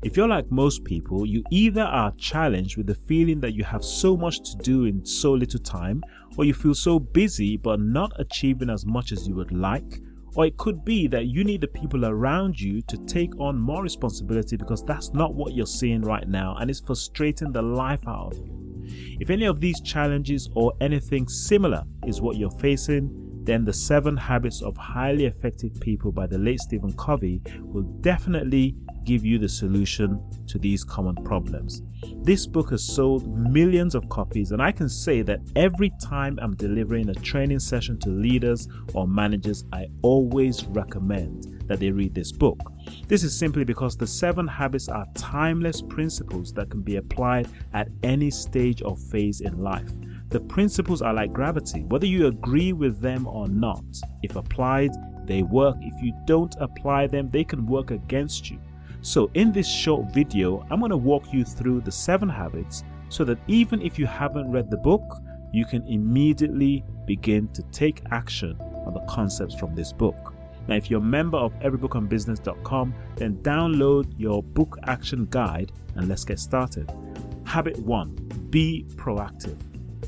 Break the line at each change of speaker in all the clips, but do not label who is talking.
If you're like most people, you either are challenged with the feeling that you have so much to do in so little time, or you feel so busy but not achieving as much as you would like, or it could be that you need the people around you to take on more responsibility because that's not what you're seeing right now and it's frustrating the life out of you. If any of these challenges or anything similar is what you're facing, then The 7 Habits of Highly Effective People by the late Stephen Covey will definitely give you the solution to these common problems. This book has sold millions of copies, and I can say that every time I'm delivering a training session to leaders or managers, I always recommend that they read this book. This is simply because the 7 habits are timeless principles that can be applied at any stage or phase in life. The principles are like gravity. Whether you agree with them or not, if applied, they work. If you don't apply them, they can work against you. So in this short video, I'm going to walk you through the 7 habits so that even if you haven't read the book, you can immediately begin to take action on the concepts from this book. Now, if you're a member of EveryBookOnBusiness.com, then download your book action guide and let's get started. Habit 1, be proactive.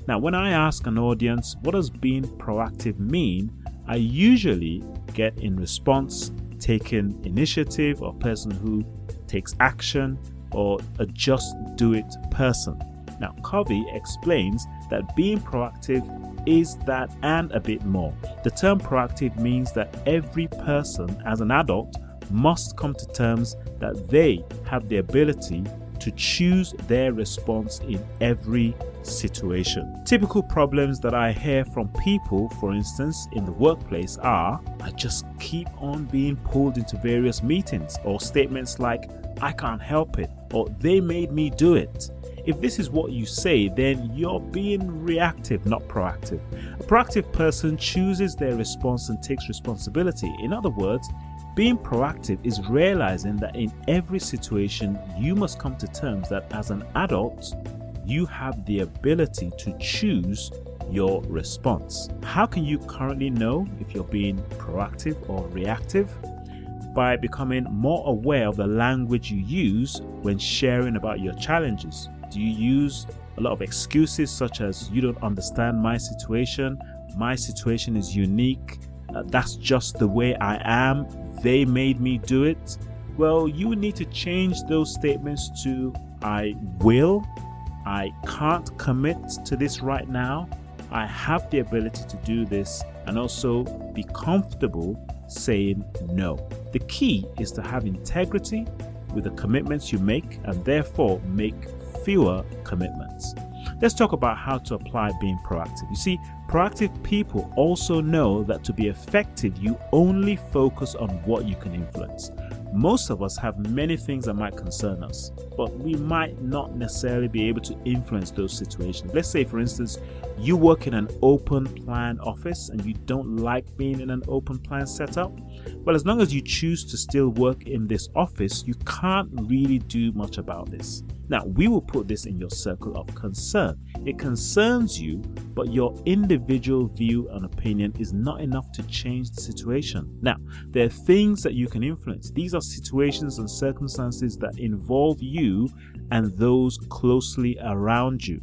Now, when I ask an audience, what does being proactive mean? I usually get in response, taking initiative, or person who takes action, or a just do it person. Now, Covey explains that being proactive is that and a bit more. The term proactive means that every person as an adult must come to terms that they have the ability to choose their response in every situation. Typical problems that I hear from people, for instance, in the workplace are, I just keep on being pulled into various meetings, or statements like, I can't help it, or they made me do it. If this is what you say, then you're being reactive, not proactive. A proactive person chooses their response and takes responsibility. In other words, being proactive is realizing that in every situation, you must come to terms that as an adult, you have the ability to choose your response. How can you currently know if you're being proactive or reactive? By becoming more aware of the language you use when sharing about your challenges. Do you use a lot of excuses such as, you don't understand my situation is unique, that's just the way I am, they made me do it? Well, you need to change those statements to, I will, I can't commit to this right now, I have the ability to do this, and also be comfortable saying no. The key is to have integrity with the commitments you make, and therefore make fewer commitments. Let's talk about how to apply being proactive. You see, proactive people also know that to be effective, you only focus on what you can influence. Most of us have many things that might concern us, but we might not necessarily be able to influence those situations. Let's say, for instance, you work in an open plan office and you don't like being in an open plan setup. Well, as long as you choose to still work in this office, you can't really do much about this. Now, we will put this in your circle of concern. It concerns you, but your individual view and opinion is not enough to change the situation. Now, there are things that you can influence. These are situations and circumstances that involve you and those closely around you.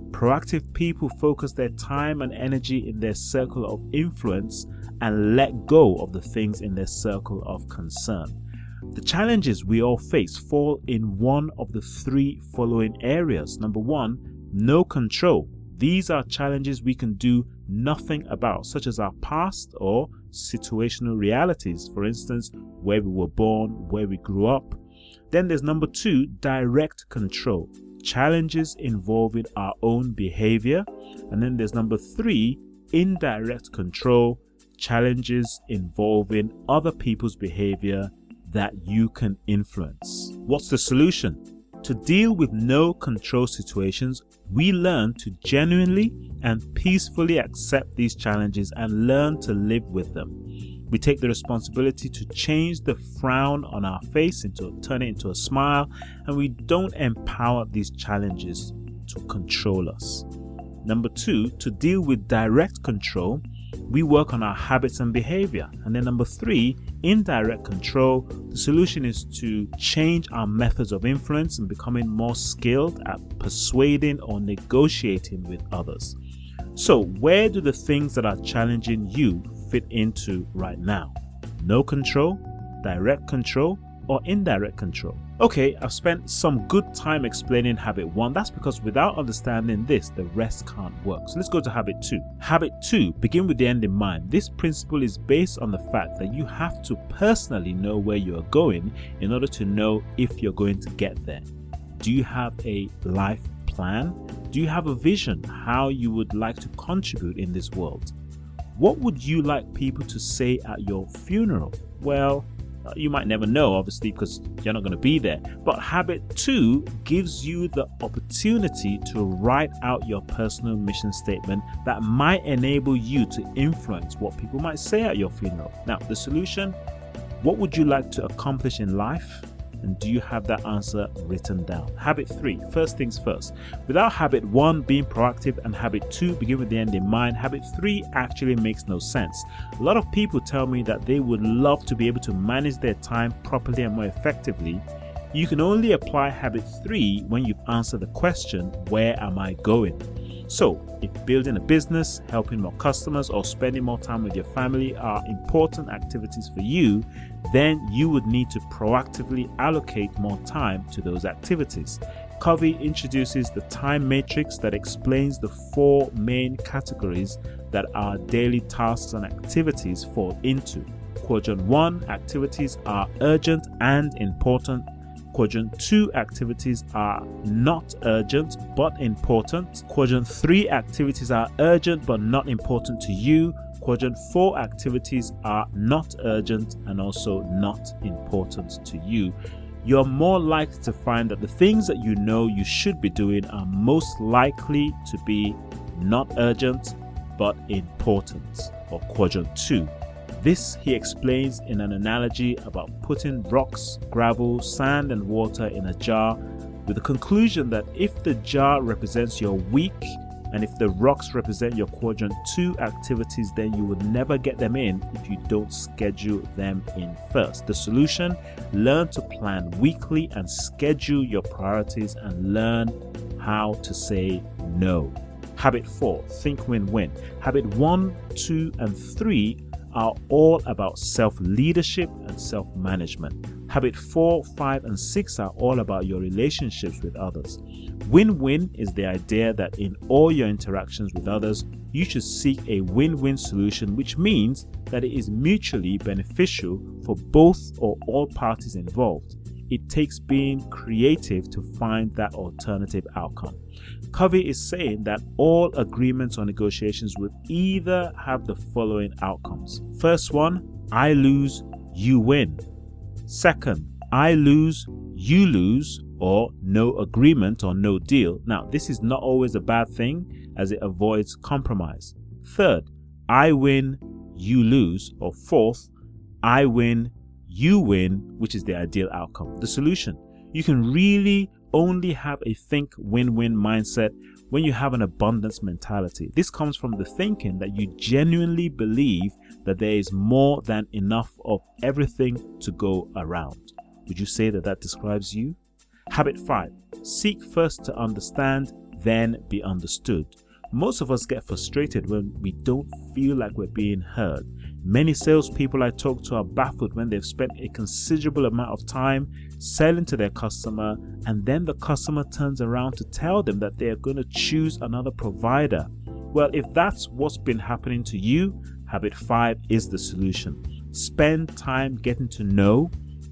Proactive people focus their time and energy in their circle of influence and let go of the things in their circle of concern. The challenges we all face fall in one of the 3 following areas. Number 1, no control. These are challenges we can do nothing about, such as our past or situational realities. For instance, where we were born, where we grew up. Then there's number 2, direct control. Challenges involving our own behavior. And then there's number 3, indirect control. Challenges involving other people's behavior that you can influence. What's the solution? To deal with no control situations, we learn to genuinely and peacefully accept these challenges and learn to live with them. We take the responsibility to change the frown on our face turn it into a smile, and we don't empower these challenges to control us. Number 2, to deal with direct control, We work on our habits and behavior. And then number 3, indirect control. The solution is to change our methods of influence and becoming more skilled at persuading or negotiating with others. So where do the things that are challenging you fit into right now? No control, direct control, or indirect control? Okay, I've spent some good time explaining habit 1. That's because without understanding this, the rest can't work. So let's go to habit 2. Habit 2, begin with the end in mind. This principle is based on the fact that you have to personally know where you're going in order to know if you're going to get there. Do you have a life plan? Do you have a vision how you would like to contribute in this world? What would you like people to say at your funeral? Well, you might never know, obviously, because you're not going to be there. But habit 2 gives you the opportunity to write out your personal mission statement that might enable you to influence what people might say at your funeral. Now, the solution: what would you like to accomplish in life? And do you have that answer written down? Habit 3, first things first. Without habit 1 being proactive and habit 2 begin with the end in mind, habit 3 actually makes no sense. A lot of people tell me that they would love to be able to manage their time properly and more effectively. You can only apply habit 3 when you've answered the question, where am I going? So, if building a business, helping more customers, or spending more time with your family are important activities for you, then you would need to proactively allocate more time to those activities. Covey introduces the time matrix that explains the 4 main categories that our daily tasks and activities fall into. Quadrant 1, activities are urgent and important. Quadrant 2, activities are not urgent but important. Quadrant 3, activities are urgent but not important to you. Quadrant 4, activities are not urgent and also not important to you. You're more likely to find that the things that you know you should be doing are most likely to be not urgent but important, or quadrant 2. This he explains in an analogy about putting rocks, gravel, sand and water in a jar, with the conclusion that if the jar represents your week and if the rocks represent your quadrant 2 activities, then you would never get them in if you don't schedule them in first. The solution: learn to plan weekly and schedule your priorities and learn how to say no. Habit 4, think win-win. Habit 1, 2 and 3 are all about self-leadership and self-management. Habit 4, 5 and 6 are all about your relationships with others. Win-win is the idea that in all your interactions with others, you should seek a win-win solution, which means that it is mutually beneficial for both or all parties involved. It takes being creative to find that alternative outcome. Covey is saying that all agreements or negotiations will either have the following outcomes. First one, I lose, you win. Second, I lose, you lose, or no agreement or no deal. Now, this is not always a bad thing as it avoids compromise. Third, I win, you lose, or fourth, I win, you win, which is the ideal outcome. The solution: you can really only have a think win-win mindset when you have an abundance mentality. This comes from the thinking that you genuinely believe that there is more than enough of everything to go around. Would you say that that describes you? Habit 5, seek first to understand, then be understood. Most of us get frustrated when we don't feel like we're being heard. Many salespeople I talk to are baffled when they've spent a considerable amount of time selling to their customer, and then the customer turns around to tell them that they are going to choose another provider. Well, if that's what's been happening to you, habit 5 is the solution. Spend time getting to know,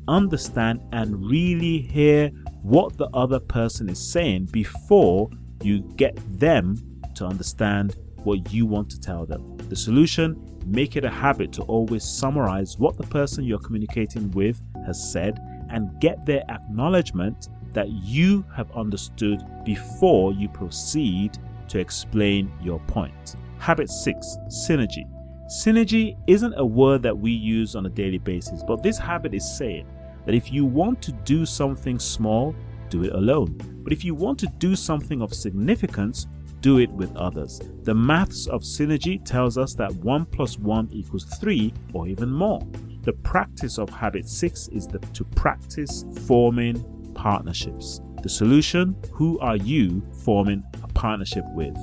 understand, and really hear what the other person is saying before you get them to understand what you want to tell them. The solution: make it a habit to always summarize what the person you're communicating with has said and get their acknowledgement that you have understood before you proceed to explain your point. Habit 6, synergy. Synergy isn't a word that we use on a daily basis, but this habit is saying that if you want to do something small, do it alone. But if you want to do something of significance, do it with others. The maths of synergy tells us that 1 + 1 = 3 or even more. The practice of habit 6 is to practice forming partnerships. The solution: who are you forming a partnership with?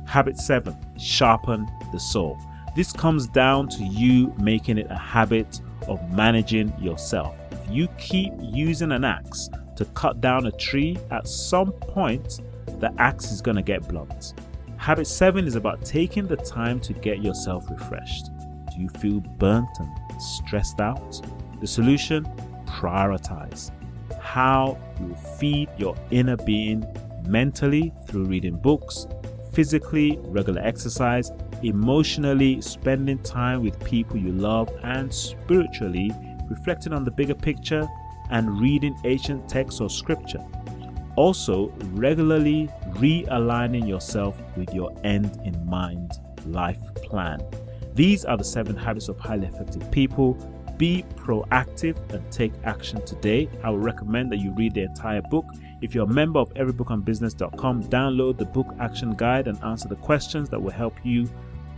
Habit 7, sharpen the saw. This comes down to you making it a habit of managing yourself. If you keep using an axe to cut down a tree, at some point the axe is going to get blunt. Habit 7 is about taking the time to get yourself refreshed. Do you feel burnt and stressed out? The solution: prioritize. How you will feed your inner being mentally through reading books, physically regular exercise, emotionally spending time with people you love, and spiritually reflecting on the bigger picture and reading ancient texts or scripture. Also, regularly realigning yourself with your end in mind life plan. These are the 7 habits of highly effective people. Be proactive and take action today. I would recommend that you read the entire book. If you're a member of EveryBookOnBusiness.com, download the book action guide and answer the questions that will help you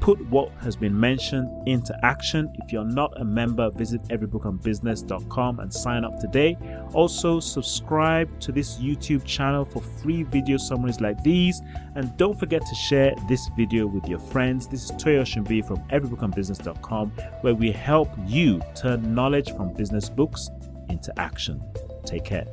put what has been mentioned into action. If you're not a member, visit EveryBookOnBusiness.com and sign up today. Also, subscribe to this YouTube channel for free video summaries like these. And don't forget to share this video with your friends. This is Toyoshi B from EveryBookOnBusiness.com, where we help you turn knowledge from business books into action. Take care.